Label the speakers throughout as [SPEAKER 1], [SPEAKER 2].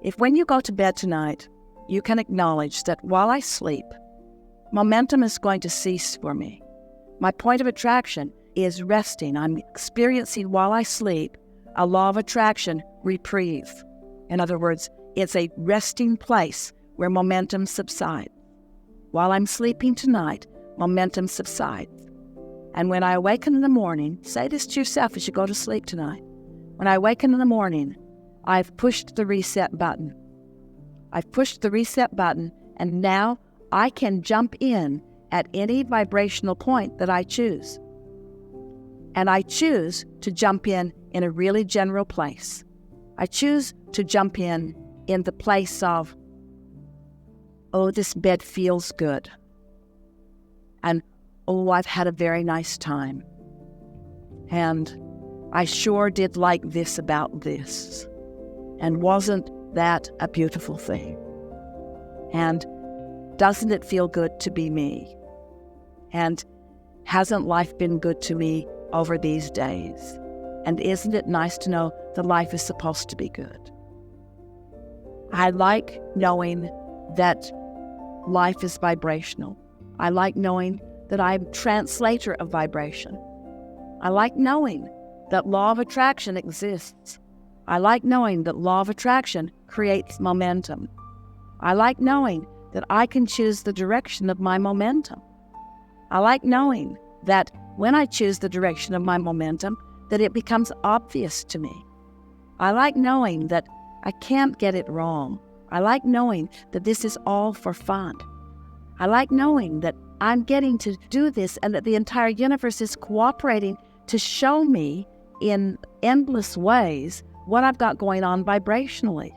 [SPEAKER 1] If when you go to bed tonight, you can acknowledge that while I sleep, momentum is going to cease for me. My point of attraction is resting. I'm experiencing while I sleep a law of attraction reprieve. In other words, it's a resting place where momentum subsides. While I'm sleeping tonight, momentum subsides. And when I awaken in the morning, say this to yourself as you go to sleep tonight. When I awaken in the morning, I've pushed the reset button. I've pushed the reset button, and now I can jump in at any vibrational point that I choose. And I choose to jump in a really general place. I choose to jump in the place of, oh, this bed feels good. And, oh, I've had a very nice time. And I sure did like this about this. And wasn't that a beautiful thing? And doesn't it feel good to be me? And hasn't life been good to me over these days? And isn't it nice to know that life is supposed to be good? I like knowing that life is vibrational. I like knowing that I'm a translator of vibration. I like knowing that law of attraction exists. I like knowing that law of attraction creates momentum. I like knowing that I can choose the direction of my momentum. I like knowing that when I choose the direction of my momentum, that it becomes obvious to me. I like knowing that I can't get it wrong. I like knowing that this is all for fun. I like knowing that I'm getting to do this and that the entire universe is cooperating to show me in endless ways what I've got going on vibrationally.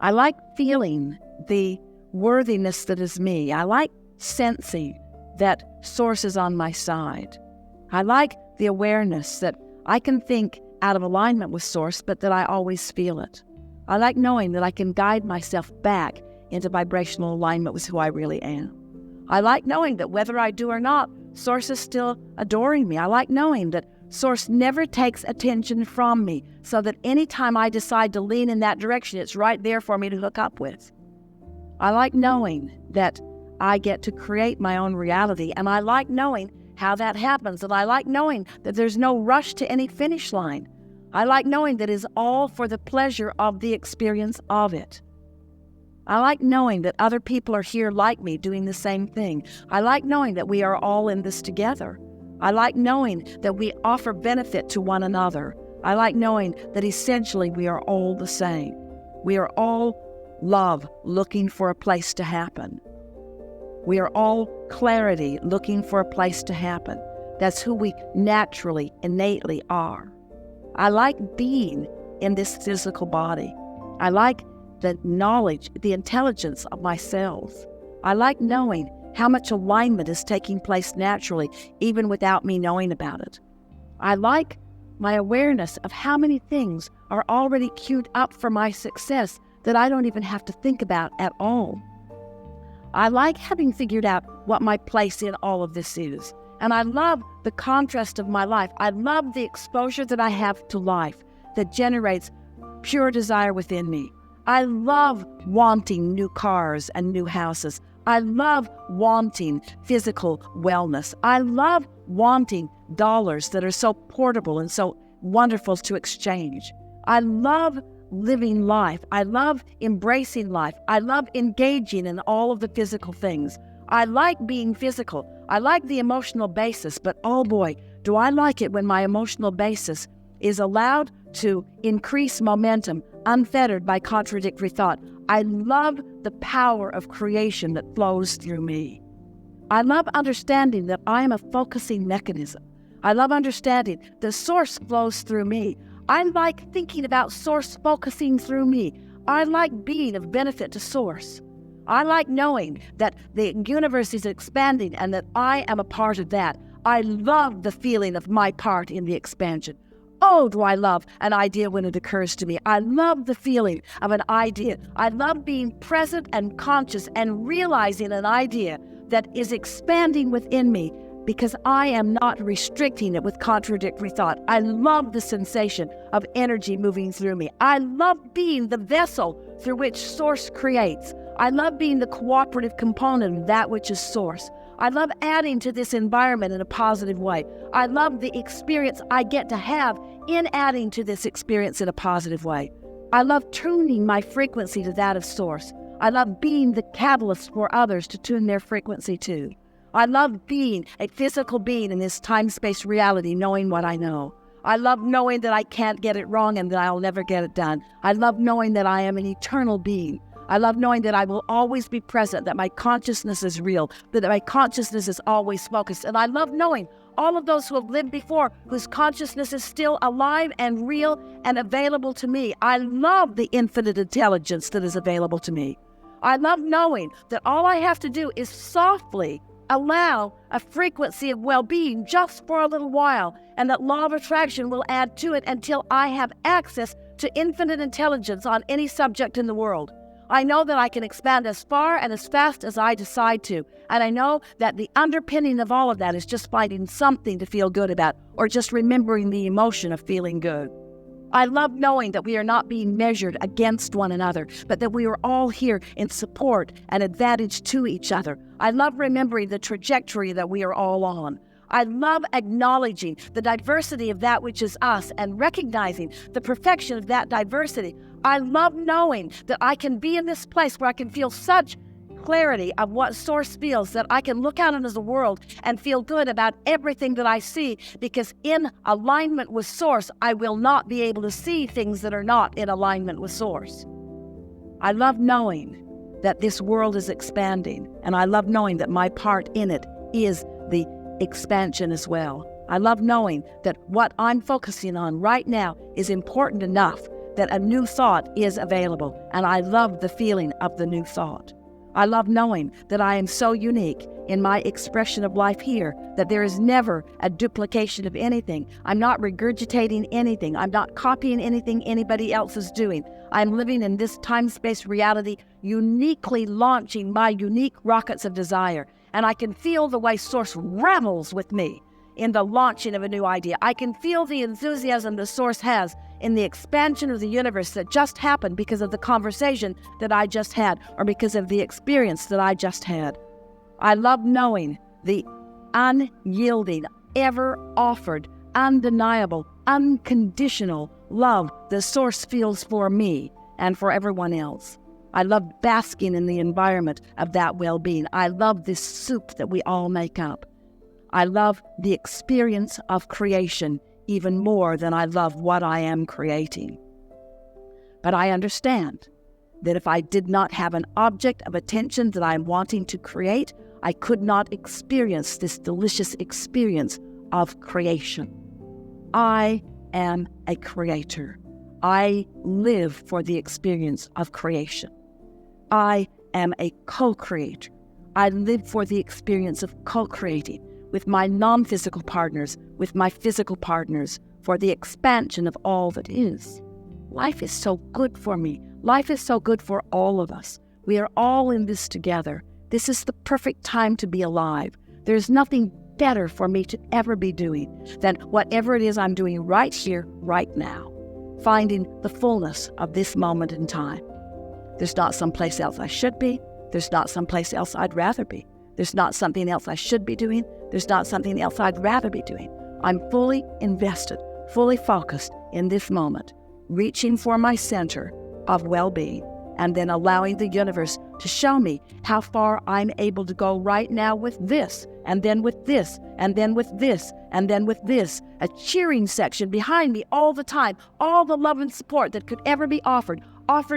[SPEAKER 1] I like feeling the worthiness that is me. I like sensing that Source is on my side. I like the awareness that I can think out of alignment with Source, but that I always feel it. I like knowing that I can guide myself back into vibrational alignment with who I really am. I like knowing that whether I do or not, Source is still adoring me. I like knowing that Source never takes attention from me, so that anytime I decide to lean in that direction, it's right there for me to hook up with. I like knowing that I get to create my own reality, and I like knowing how that happens, and I like knowing that there's no rush to any finish line. I like knowing that it is all for the pleasure of the experience of it. I like knowing that other people are here like me doing the same thing. I like knowing that we are all in this together. I like knowing that we offer benefit to one another. I like knowing that essentially we are all the same. We are all love looking for a place to happen. We are all clarity looking for a place to happen. That's who we naturally, innately are. I like being in this physical body. I like the knowledge, the intelligence of myself. I like knowing how much alignment is taking place naturally, even without me knowing about it. I like my awareness of how many things are already queued up for my success that I don't even have to think about at all. I like having figured out what my place in all of this is. And I love the contrast of my life. I love the exposure that I have to life that generates pure desire within me. I love wanting new cars and new houses. I love wanting physical wellness. I love wanting dollars that are so portable and so wonderful to exchange. I love living life. I love embracing life. I love engaging in all of the physical things. I like being physical. I like the emotional basis, but oh boy, do I like it when my emotional basis is allowed to increase momentum, unfettered by contradictory thought. I love the power of creation that flows through me. I love understanding that I am a focusing mechanism. I love understanding the Source flows through me. I like thinking about Source focusing through me. I like being of benefit to Source. I like knowing that the universe is expanding and that I am a part of that. I love the feeling of my part in the expansion. Oh, do I love an idea when it occurs to me. I love the feeling of an idea. I love being present and conscious and realizing an idea that is expanding within me because I am not restricting it with contradictory thought. I love the sensation of energy moving through me. I love being the vessel through which Source creates. I love being the cooperative component of that which is Source. I love adding to this environment in a positive way. I love the experience I get to have in adding to this experience in a positive way. I love tuning my frequency to that of Source. I love being the catalyst for others to tune their frequency to. I love being a physical being in this time-space reality, knowing what I know. I love knowing that I can't get it wrong and that I'll never get it done. I love knowing that I am an eternal being. I love knowing that I will always be present, that my consciousness is real, that my consciousness is always focused. And I love knowing all of those who have lived before, whose consciousness is still alive and real and available to me. I love the infinite intelligence that is available to me. I love knowing that all I have to do is softly allow a frequency of well-being just for a little while, and that law of attraction will add to it until I have access to infinite intelligence on any subject in the world. I know that I can expand as far and as fast as I decide to, and I know that the underpinning of all of that is just finding something to feel good about, or just remembering the emotion of feeling good. I love knowing that we are not being measured against one another, but that we are all here in support and advantage to each other. I love remembering the trajectory that we are all on. I love acknowledging the diversity of that which is us and recognizing the perfection of that diversity. I love knowing that I can be in this place where I can feel such clarity of what Source feels, that I can look out into the world and feel good about everything that I see, because in alignment with Source, I will not be able to see things that are not in alignment with Source. I love knowing that this world is expanding, and I love knowing that my part in it is the expansion as well. I love knowing that what I'm focusing on right now is important enough that a new thought is available, and I love the feeling of the new thought. I love knowing that I am so unique in my expression of life here that there is never a duplication of anything. I'm not regurgitating anything. I'm not copying anything anybody else is doing. I'm living in this time-space reality, uniquely launching my unique rockets of desire. And I can feel the way Source revels with me in the launching of a new idea. I can feel the enthusiasm the Source has in the expansion of the universe that just happened because of the conversation that I just had, or because of the experience that I just had. I love knowing the unyielding, ever-offered, undeniable, unconditional love the Source feels for me and for everyone else. I love basking in the environment of that well-being. I love this soup that we all make up. I love the experience of creation even more than I love what I am creating. But I understand that if I did not have an object of attention that I am wanting to create, I could not experience this delicious experience of creation. I am a creator. I live for the experience of creation. I am a co-creator. I live for the experience of co-creating with my non-physical partners, with my physical partners, for the expansion of all that is. Life is so good for me. Life is so good for all of us. We are all in this together. This is the perfect time to be alive. There's nothing better for me to ever be doing than whatever it is I'm doing right here, right now, finding the fullness of this moment in time. There's not someplace else I should be. There's not someplace else I'd rather be. There's not something else I should be doing. There's not something else I'd rather be doing. I'm fully invested, fully focused in this moment, reaching for my center of well-being, and then allowing the universe to show me how far I'm able to go right now with this, and then with this, and then with this, and then with this. A cheering section behind me all the time, all the love and support that could ever be offered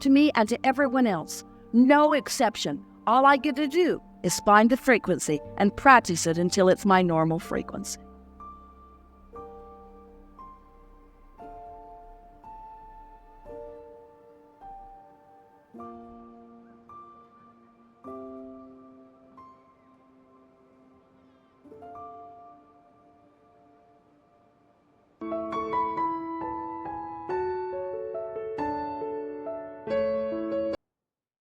[SPEAKER 1] to me and to everyone else. No exception. All I get to do is find the frequency and practice it until it's my normal frequency.